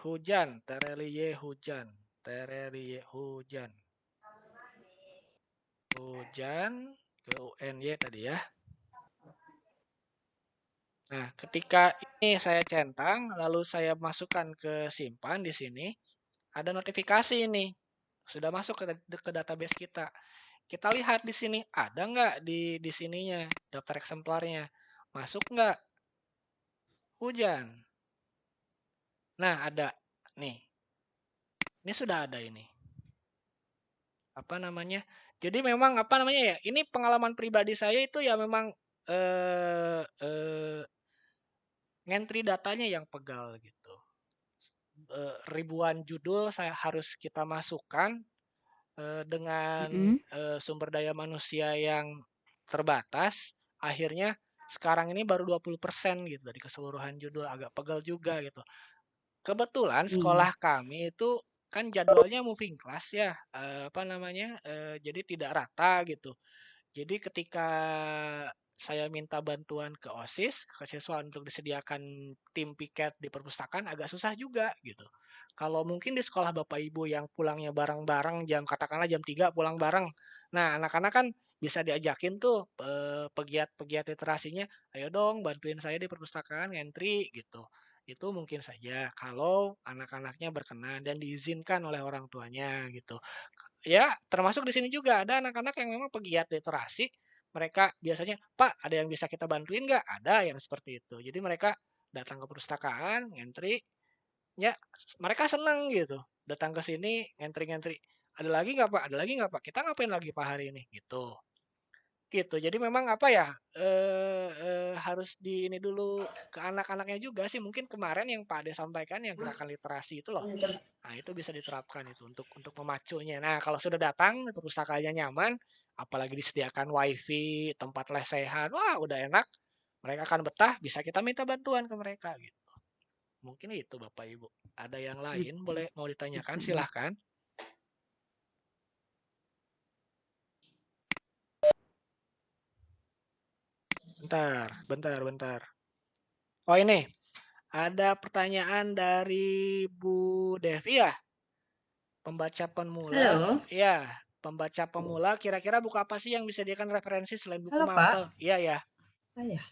Hujan, terelie hujan, hujan ke UNY tadi ya. Nah, ketika ini saya centang, lalu saya masukkan ke simpan di sini, ada notifikasi ini sudah masuk ke database kita. Kita lihat di sini ada nggak di sininya daftar eksemplarnya, masuk nggak hujan. Nah ada nih, ini sudah ada ini. Jadi memang ini pengalaman pribadi saya itu ya memang ngentri datanya yang pegal gitu. Ribuan judul harus kita masukkan dengan sumber daya manusia yang terbatas, akhirnya sekarang ini baru 20% gitu dari keseluruhan judul, agak pegal juga gitu. Kebetulan sekolah kami itu kan jadwalnya moving class ya, jadi tidak rata gitu. Jadi ketika saya minta bantuan ke OSIS, ke siswa untuk disediakan tim piket di perpustakaan agak susah juga gitu. Kalau mungkin di sekolah Bapak Ibu yang pulangnya bareng-bareng katakanlah jam 3 pulang bareng. Nah, anak-anak kan bisa diajakin tuh pegiat-pegiat literasinya, ayo dong bantuin saya di perpustakaan ngentri gitu. Itu mungkin saja kalau anak-anaknya berkenan dan diizinkan oleh orang tuanya gitu. Ya, termasuk di sini juga ada anak-anak yang memang pegiat literasi. Mereka biasanya, Pak, ada yang bisa kita bantuin nggak? Ada yang seperti itu. Jadi mereka datang ke perpustakaan, ngentri, ya mereka senang gitu. Datang ke sini, ngentri-ngentri. Ada lagi nggak Pak? Ada lagi nggak Pak? Kita ngapain lagi Pak hari ini? Gitu. Gitu. Jadi memang apa ya, harus di ini dulu ke anak-anaknya juga sih. Mungkin kemarin yang Pak Ade sampaikan yang gerakan literasi itu loh. Nah, itu bisa diterapkan itu untuk memacunya. Nah, kalau sudah datang perpustakaannya nyaman, apalagi disediakan wifi, tempat lesehan, wah udah enak. Mereka akan betah, bisa kita minta bantuan ke mereka gitu. Mungkin itu Bapak Ibu. Ada yang lain boleh mau ditanyakan silahkan. Bentar. Oh ini, ada pertanyaan dari Bu Devi ya, pembaca pemula. Halo. Ya, pembaca pemula. Kira-kira buku apa sih yang bisa dijadikan referensi selain buku Halo, mapel? Pak. Iya ya. Ayah.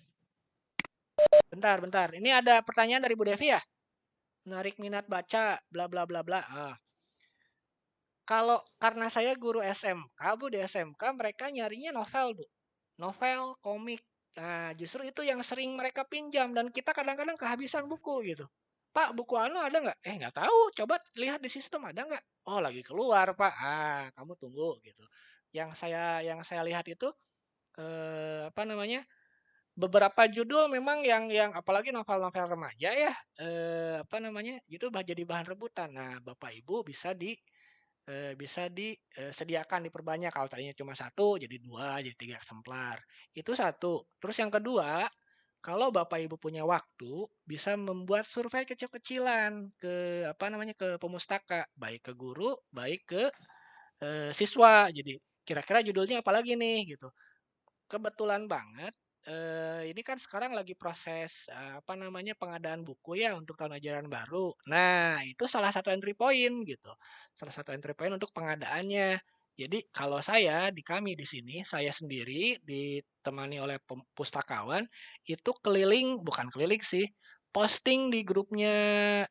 Bentar. Ini ada pertanyaan dari Bu Devi ya. Menarik minat baca, bla bla bla bla. Kalau karena saya guru SMK, Bu, di SMK mereka nyarinya novel, Bu. Novel, komik. Nah, justru itu yang sering mereka pinjam dan kita kadang-kadang kehabisan buku gitu. Pak, buku anu ada nggak? Nggak tahu. Coba lihat di sistem ada nggak? Oh, lagi keluar, Pak. Kamu tunggu gitu. Yang saya lihat itu apa namanya? Beberapa judul memang yang apalagi novel-novel remaja ya, apa namanya? Itu jadi bahan rebutan. Nah, Bapak Ibu bisa disediakan diperbanyak. Kalau tadinya cuma 1 jadi 2 jadi 3 eksemplar. Itu satu. Terus yang kedua, kalau Bapak Ibu punya waktu bisa membuat survei kecil-kecilan ke ke pemustaka, baik ke guru, baik ke siswa. Jadi kira-kira judulnya apa lagi nih gitu. Kebetulan banget ini kan sekarang lagi proses pengadaan buku ya untuk tahun ajaran baru. Nah, itu salah satu entry point gitu. Salah satu entry point untuk pengadaannya. Jadi kalau saya di kami di sini, saya sendiri ditemani oleh pustakawan itu bukan keliling sih, posting di grupnya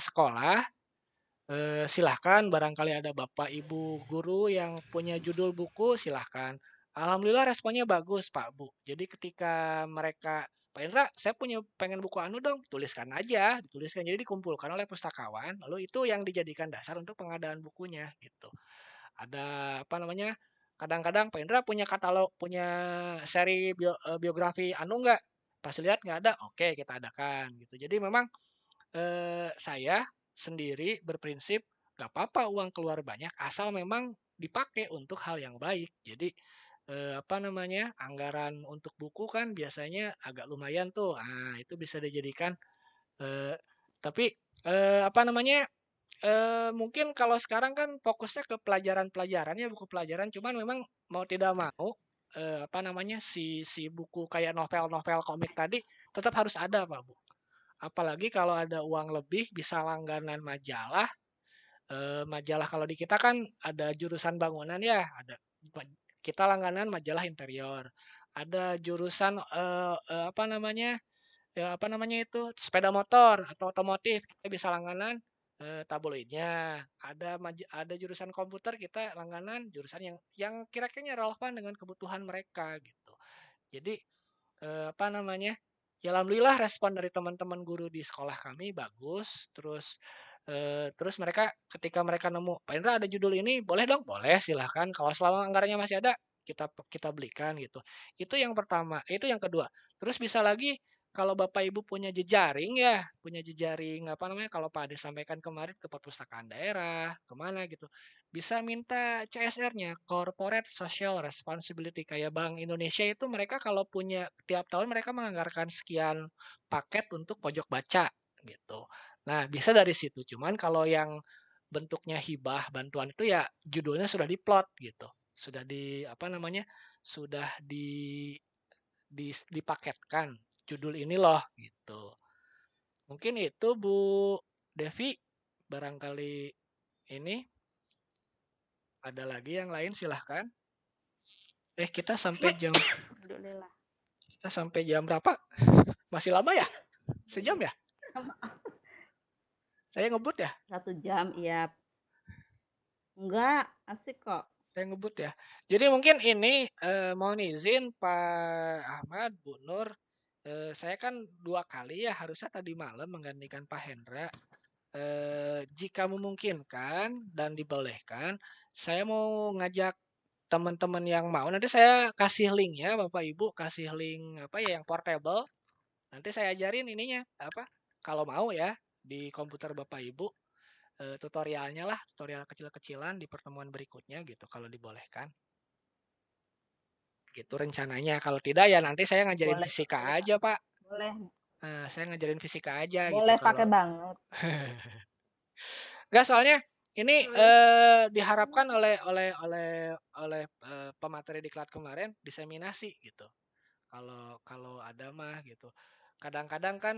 sekolah. Silahkan barangkali ada Bapak Ibu guru yang punya judul buku, silahkan. Alhamdulillah responnya bagus Pak Bu. Jadi ketika mereka, Pak Indra, saya pengen buku anu dong, tuliskan aja, dituliskan. Jadi dikumpulkan oleh pustakawan, lalu itu yang dijadikan dasar untuk pengadaan bukunya gitu. Ada kadang-kadang Pak Indra punya katalog, punya seri biografi anu enggak? Pas lihat nggak ada, oke kita adakan gitu. Jadi memang saya sendiri berprinsip nggak apa-apa uang keluar banyak asal memang dipakai untuk hal yang baik. Jadi anggaran untuk buku kan biasanya agak lumayan tuh. Nah, itu bisa dijadikan tapi mungkin kalau sekarang kan fokusnya ke pelajaran-pelajaran ya, buku pelajaran, cuman memang mau tidak mau si buku kayak novel-novel komik tadi tetap harus ada Pak Bu. Apalagi kalau ada uang lebih bisa langganan majalah. Majalah kalau di kita kan ada jurusan bangunan ya, kita langganan majalah interior. Ada jurusan itu sepeda motor atau otomotif, kita bisa langganan tabloidnya. Ada jurusan komputer kita langganan jurusan yang kira-kira relevan dengan kebutuhan mereka gitu. Jadi ya alhamdulillah respon dari teman-teman guru di sekolah kami bagus. Terus ketika mereka nemu, Pak Indra ada judul ini, boleh dong? Boleh, silahkan. Kalau selama anggarannya masih ada, kita belikan gitu. Itu yang pertama. Itu yang kedua. Terus bisa lagi kalau Bapak Ibu punya jejaring ya, kalau Pak Ade sampaikan kemarin ke perpustakaan daerah, kemana gitu. Bisa minta CSR-nya, Corporate Social Responsibility. Kayak Bank Indonesia itu mereka kalau punya, tiap tahun mereka menganggarkan sekian paket untuk pojok baca gitu. Nah, bisa dari situ. Cuman kalau yang bentuknya hibah, bantuan itu ya judulnya sudah diplot gitu. Sudah dipaketkan. Judul ini loh gitu. Mungkin itu Bu Devi, barangkali ini ada lagi yang lain silahkan. Kita sampai jam Alhamdulillah. Kita sampai jam berapa? Masih lama ya? Sejam ya? Saya ngebut ya? 1 jam, iya. Enggak, asik kok. Saya ngebut ya. Jadi mungkin ini mohon izin Pak Ahmad, Bu Nur. Saya kan 2 kali ya, harusnya tadi malam menggantikan Pak Hendra. Jika memungkinkan dan dibolehkan, saya mau ngajak teman-teman yang mau nanti saya kasih link ya Bapak Ibu, kasih link apa ya yang portable. Nanti saya ajarin ininya apa kalau mau ya di komputer Bapak Ibu tutorialnya lah, tutorial kecil-kecilan di pertemuan berikutnya gitu kalau dibolehkan. Gitu rencananya. Kalau tidak ya nanti saya ngajarin Boleh, fisika boleh, aja, Pak. boleh, Saya ngajarin fisika aja gitu boleh kalau pakai banget. enggak soalnya ini diharapkan oleh pemateri diklat kemarin diseminasi gitu. Kalau ada mah gitu. Kadang-kadang kan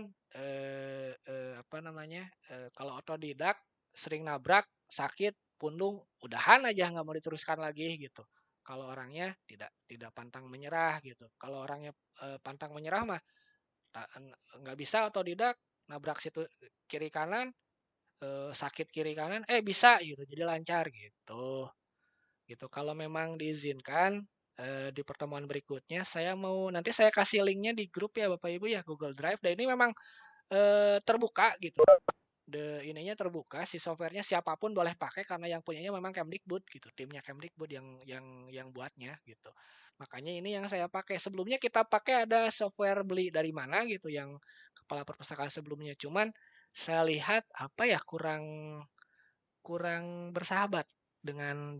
apa namanya? Kalau otodidak sering nabrak, sakit, pundung, udahan aja nggak mau diteruskan lagi gitu. Kalau orangnya tidak pantang menyerah gitu. Kalau orangnya pantang menyerah mah nggak bisa otodidak, nabrak situ kiri kanan, sakit kiri kanan, bisa gitu, jadi lancar gitu. Gitu. Kalau memang diizinkan di pertemuan berikutnya, nanti saya kasih linknya di grup ya Bapak Ibu ya Google Drive. Dan ini memang terbuka gitu. Ininya terbuka, si softwarenya siapapun boleh pakai karena yang punyanya memang Kemdikbud gitu, timnya Kemdikbud yang buatnya gitu. Makanya ini yang saya pakai. Sebelumnya kita pakai ada software beli dari mana gitu yang kepala perpustakaan sebelumnya. Cuman saya lihat apa ya kurang bersahabat dengan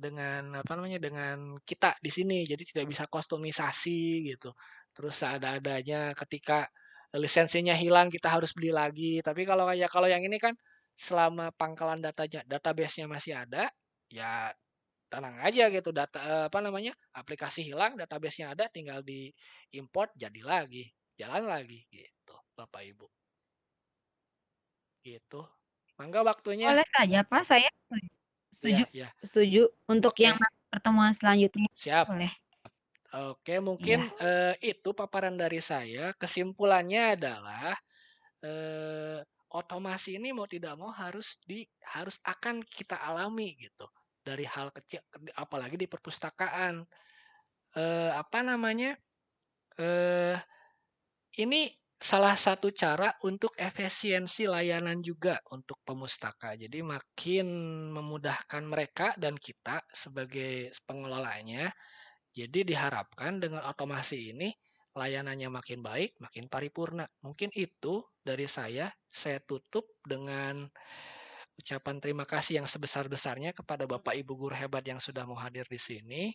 apa namanya dengan kita di sini. Jadi tidak bisa kustomisasi gitu. Terus ada-adanya ketika lisensinya hilang kita harus beli lagi. Tapi kalau yang ini kan selama pangkalan database-nya masih ada, ya tenang aja gitu. Apa namanya? Aplikasi hilang, database-nya ada, tinggal diimport jadi lagi, jalan lagi gitu, Bapak Ibu. Gitu. Mangga waktunya. Boleh saja, Pak. Saya setuju. Ya. Setuju. Untuk Oke. yang pertemuan selanjutnya. Siap. Boleh. Oke, mungkin itu paparan dari saya. Kesimpulannya adalah otomasi ini mau tidak mau harus akan kita alami gitu dari hal kecil, apalagi di perpustakaan. Apa namanya? Ini salah satu cara untuk efisiensi layanan juga untuk pemustaka. Jadi makin memudahkan mereka dan kita sebagai pengelolanya. Jadi diharapkan dengan otomasi ini layanannya makin baik, makin paripurna. Mungkin itu dari saya. Saya tutup dengan ucapan terima kasih yang sebesar-besarnya kepada Bapak Ibu guru hebat yang sudah mau hadir di sini.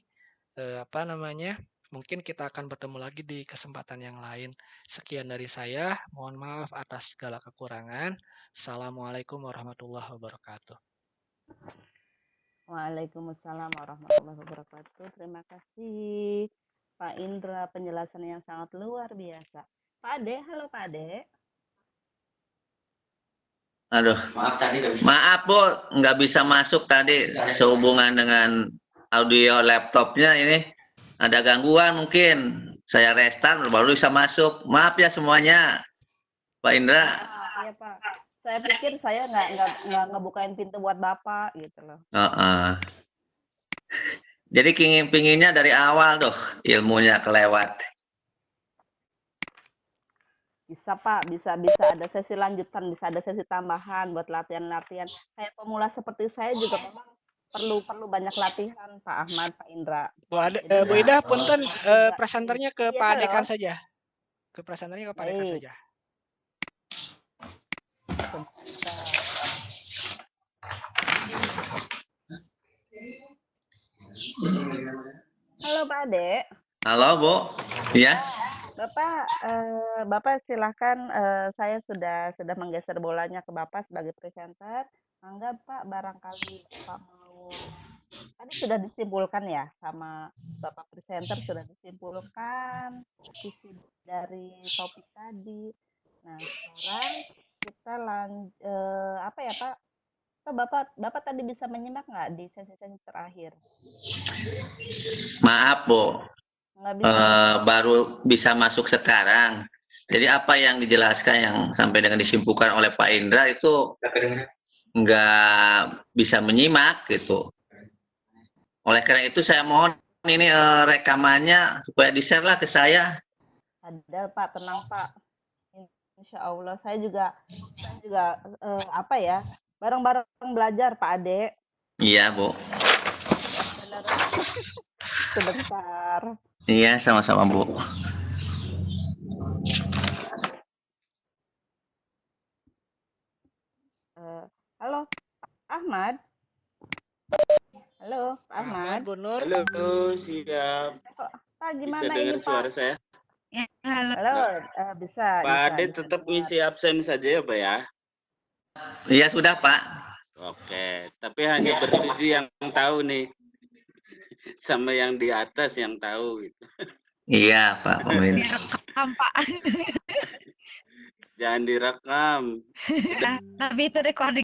Apa namanya? Mungkin kita akan bertemu lagi di kesempatan yang lain. Sekian dari saya. Mohon maaf atas segala kekurangan. Assalamualaikum warahmatullahi wabarakatuh. Waalaikumsalam warahmatullahi wabarakatuh. Terima kasih Pak Indra, penjelasan yang sangat luar biasa. Pak Ade, halo Pak Ade. Aduh, maaf Bu, nggak bisa masuk tadi sehubungan dengan audio laptopnya ini ada gangguan mungkin. Saya restart baru bisa masuk. Maaf ya semuanya, Pak Indra. Iya Pak. Saya pikir saya nggak ngebukain pintu buat Bapak gitu loh. Jadi pinginnya dari awal tuh ilmunya kelewat. Bisa Pak, bisa ada sesi lanjutan, bisa ada sesi tambahan buat latihan-latihan. Kayak pemula seperti saya juga memang perlu banyak latihan Pak Ahmad, Pak Indra. Bu Ida, punten presenternya ke Pak Dekan saja. Ke presenternya ke Pak Dekan saja. Halo Pak Ade. Halo Bu, ya. Bapak silahkan, saya sudah menggeser bolanya ke Bapak sebagai presenter. Mangga Pak, barangkali Bapak mau, tadi sudah disimpulkan ya sama Bapak presenter, sudah disimpulkan isi dari topik tadi. Nah sekarang kita apa ya Pak? Bapak tadi bisa menyimak nggak di sesi-sesi terakhir? Maaf Bu, baru bisa masuk sekarang. Jadi apa yang dijelaskan yang sampai dengan disimpulkan oleh Pak Indra itu nggak bisa menyimak gitu. Oleh karena itu saya mohon ini rekamannya supaya di-share lah ke saya. Ada Pak, tenang Pak. Insya Allah saya juga apa ya, bareng-bareng belajar Pak Ade. Iya Bu. sebentar. Iya, sama-sama Bu. Halo, Ahmad. Halo, Pak Ahmad. Bu Nur. Halo, siap. Pak, Bisa gimana dengar ini Pak? suara saya? Halo, bisa. Pak bisa, Ade bisa tetap dengar. ngisi absen saja ya, Pak ya? Iya sudah Pak. Oke, tapi hanya bertujuh yang tahu nih. Sama yang di atas yang tahu gitu. Iya Pak Pemerintah. Direkam, Pak. Jangan direkam. Tapi itu recording